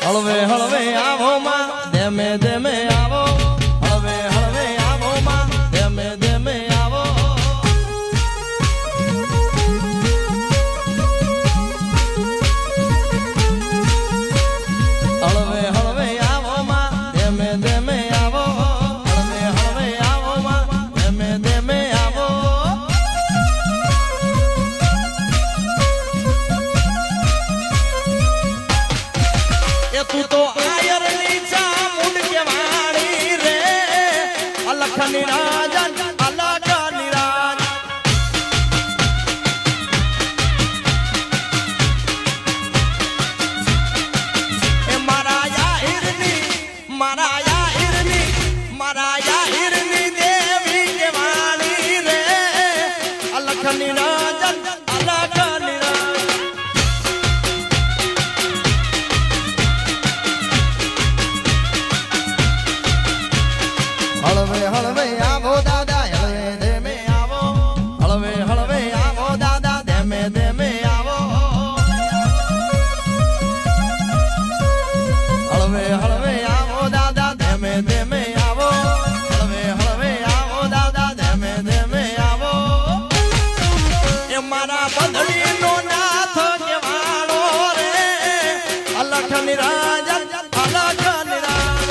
હળવે હળવે આવો માં ધેમે ધેમે આવો હળવે હળવે આવો માં ધેમે ધેમે આવો હળવે હળવે આવો માં ધેમે ધેમે આવો હળવે હળવે આવો માં ધેમે ધેમે આવો એ તું તો આયર ની ચામુંડ કેવાણી રે અલખ નિરાજન અલખ નિરાજ એ મારા યાહિરની દેવી કેવાણી રે અલખ નિરાજન અલખ નિરાજ હળવે હળવે આવો દાદા હળવે ધેમે આવો હળવે હળવે આવો દાદા ધેમે ધેમે આવો હળવે હળવે આવો દાદા ધેમે ધેમે આવો હળવે હળવે આવો દાદા ધેમે ધેમે આવો એ મારા બંધડીનો નાથ કેવાળો રે અલખ નિરાજન અલખ નિરાજન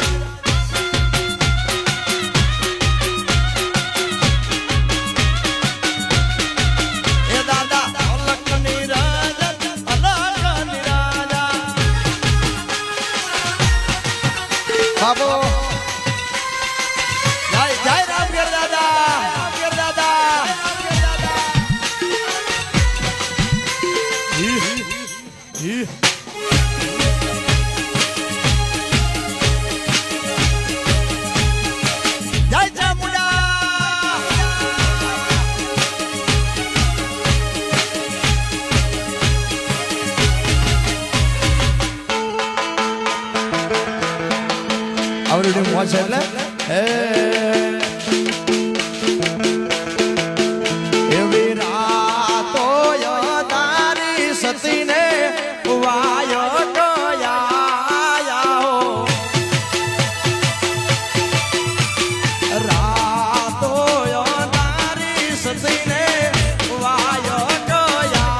બાબો જય જય રામગીર દાદા જય ચામુંડા આવડી મોજ એટલે એવી રાતો તારી સતીને વાયો ગયા રાતો તારી સતીને વાયો ગયા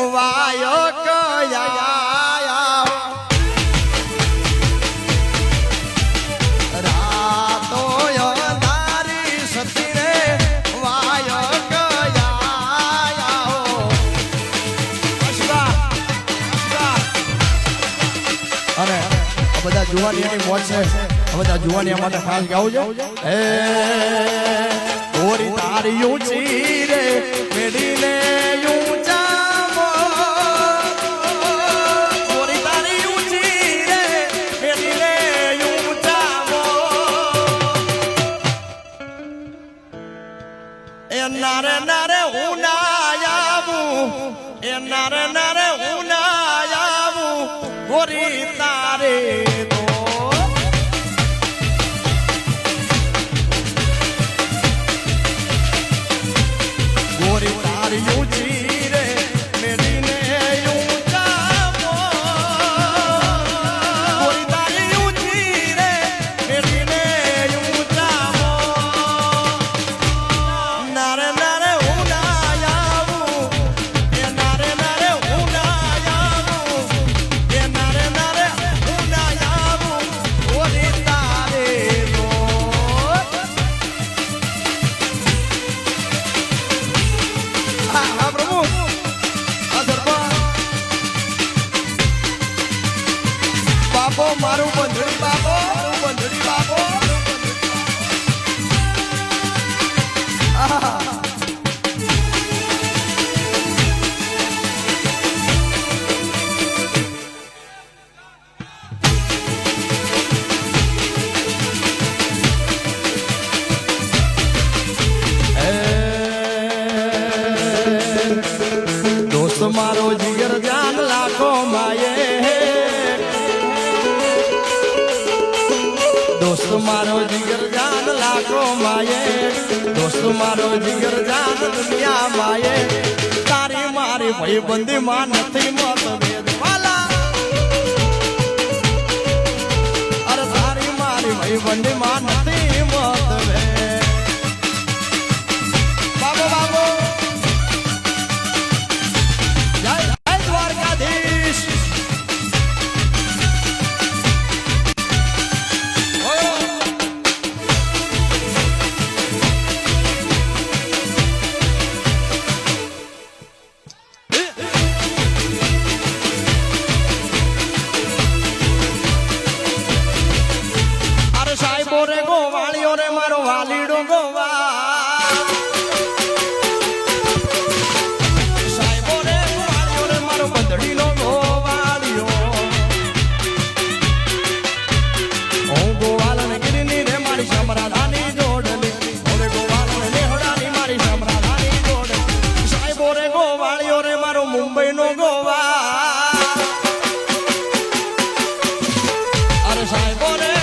વાયો કયા રાતો તારી સતીને વાયો કયા અને આ બધા જુવાનીની મોજ છે આ બધા જુવાની માટે ખાસ ગાવું છે ઓરી તારી ઊંચી રે મેડીને ઊંચા નારે નારે હું ના આવું એ નારે નારે હું ના આવું ગોરી તારે તો ગોરી તારી ઊંચી રે મેરીને ઊંચા ગોરી તારી ઊંચી રે મેરીને ઊંચા નારે નારે હું દોસ્ત મારો જીગર જાન લાખો માયે દોસ્ત મારો જીગર જાન દુનિયા માયે તારી મારી ભાઈબંધી માં નથી મતભેદ વાલા અરે તારી મારી ભાઈબંધી માં નથી મતભેદ બાબો બાબો જય જય દ્વારકાધીશ રે ગોવાળિયો રે મારો વાલીડો ગોવા સાહેબો રે ગોવાળિયો રે મારો બંધડીનો ગોવાળિયો હું ગોવાળને ગીરની રે મારી સમરાધાની જોડલી ઓરે ગોવાળને લેહડાની મારી સમરાધાની જોડલી સાહેબો રે ગોવાળિયો રે મારો મુંબઈનો ગોવા અરે સાહેબો રે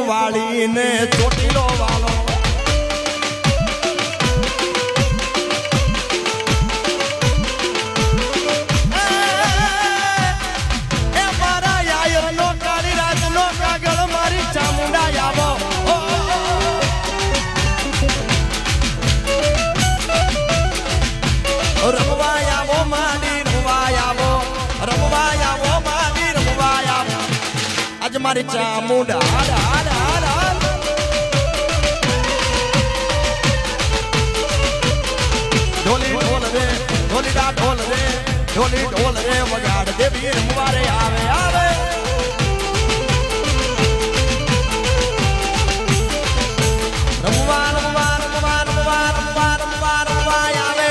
વાળીને ચોટીલો વાલો એ મારા યાયરનો કાળી રાજનો કાગળ મારી ચામુંડા આવો રમવા આવો માડી રમવા આવો રમવા આવો માડી રમવા આવો આજ મારી ચામુંડા હાડા હાડા ઢોલી ઢોલ રે વગાડ દેવી રમવારે આવે આવે રમવા રમવા રમવા રમવા રમવા રમવા રમવા આવે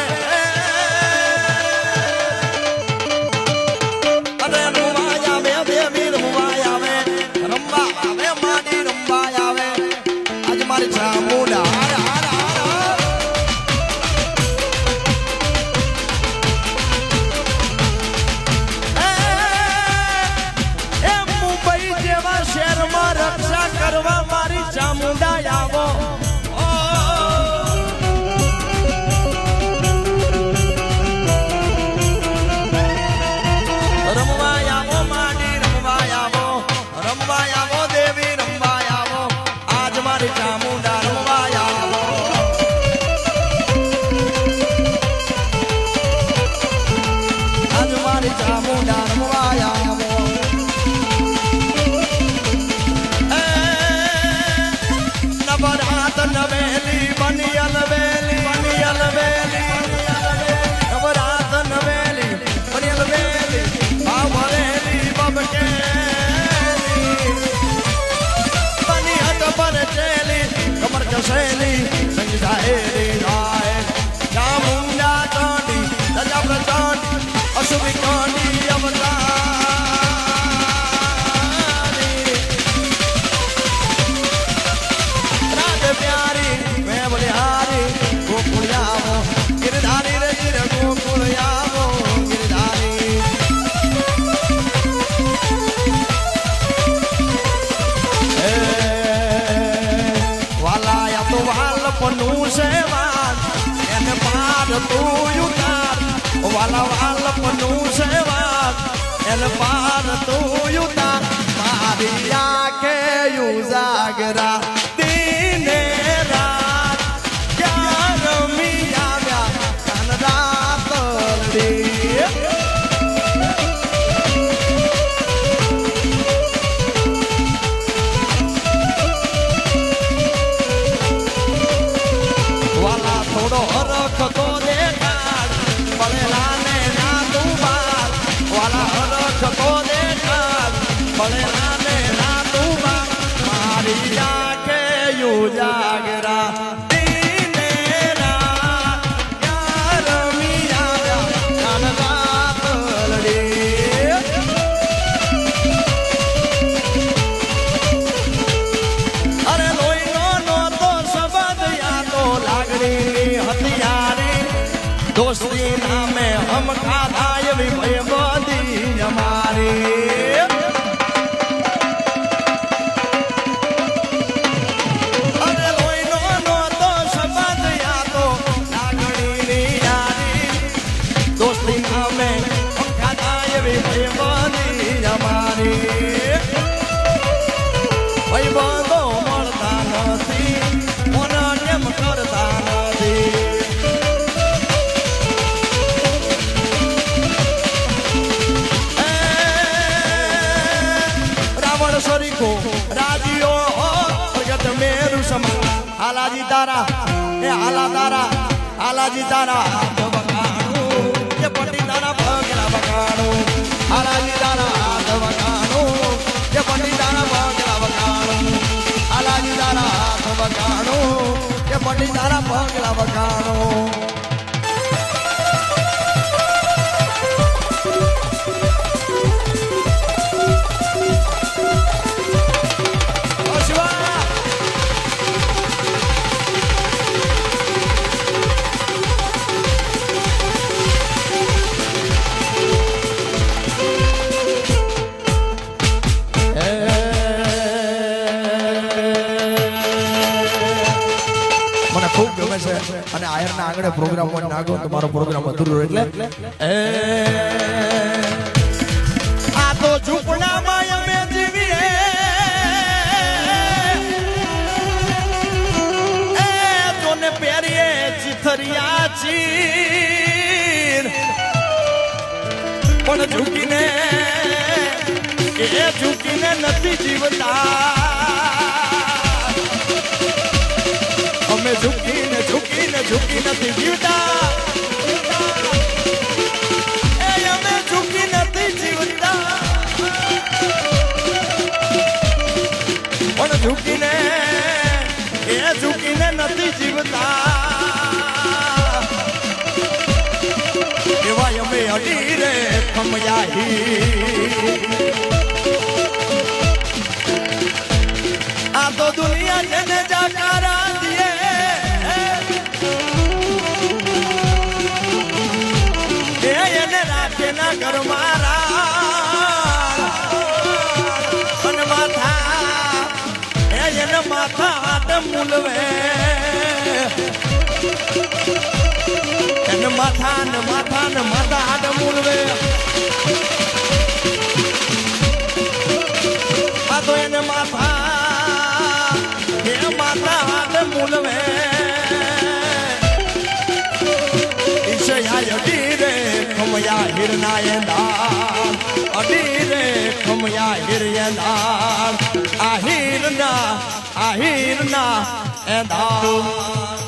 અરે રમવા આવે દેવી રમવા આવે રમવા આવે માડી રમવા આવે આજ મારી ચામુંડા કરવા મારી ચામુંડા આવો રમવા આવો માડી રમવા આવો રમવા આવો દેવી રમવા આવો આજ મારી ચામુંડા રમવા આવો આજ મારી ચામુંડા રમવા આવો નવેલી બની અલવેલી બની અલવેલી નવરાત નવેલી બની અલવેલી બાવરેલી બબકેલી બની હટ પર ચેલી કમર કસેલી સંગ જાહેલી જાય ચામુંડા ચાંડી સજા પ્રચાંડી અશુભી કાંડી અવતારી રાજ પ્યારી મેં બલિહારી ગોકુળ આવો ગિરધારી રે ગિર ગોકુળ આવો ગિરધારી સેવા એને પાર તું ઉતાર વાલા વાલપનું સેવા એને પાર તું ઉતાર મારી આંખે ઉજાગરા દિને રાત ક્યાં રમી આવ્યા કાન રાતડી થોડો હરખ તો દેખાડ પડેલા ને ના તું બાર વાલા હરખ તો દેખાડ પડેલા ને ના તું બાર મારી આંખે ઉજાગરા દિને રાત ક્યાં રમી આવ્યા કાન રાતડી અરે લોહીનો નહોતો સંબંધ યા તો લાગણી હથિયારી દોસ્તી નામે હમ ખાધા એવી ભયબંધી અમારી અરે લોહીનો નહોતો સંબંધ યા તો લાગણીની યારી દોસ્તી નામે હમ ખાધા એવી ભયબંધી અમારી ભયબંધો મળતા નથી મને કેમ કરતા નથી રાવણ સરીખો રાજીઓ પ્રગટ મેરુ સમા હાલાજી તારા એ હાલા તારા હાલાજી તારા હાથ વગાડું એ પંડિત તારા પગલા વગાડું હાલાજી તારા હાથ વગાડું એ પંડિત તારા પગલા વગાડું હાલાજી તારા હાથ વગાડું એ પંડિત તારા પગલા વગાડું ખૂબ ગમે છે અને આયરના આગળ પ્રોગ્રામ માં નાગો તો મારો પ્રોગ્રામ અધૂરો એટલે આ તો ઝૂંપડામાં અમે જીવીએ એ તોને પહેરીએ ચિથરિયા ચીર પણ ઝૂકીને નથી જીવતા અમે ઝૂકીને નથી જીવતા એ અમે ઝૂકી નથી જીવતા પણ ઝૂકીને નથી જીવતા એવા અમે અડી રે ખમયાહી આ તો દુનિયા જેને જાકારા દિએ એને રાખે ના ઘર મારા અને માથા એને માથા હાથ મૂલવે એને માથા હાથ મૂલવે આ તો એને માથા હાથ મૂલવે અડી રે ખમયા હિરના એંદાર અડી રે ખમયા હિર એંદાર આ હિરના એંદાર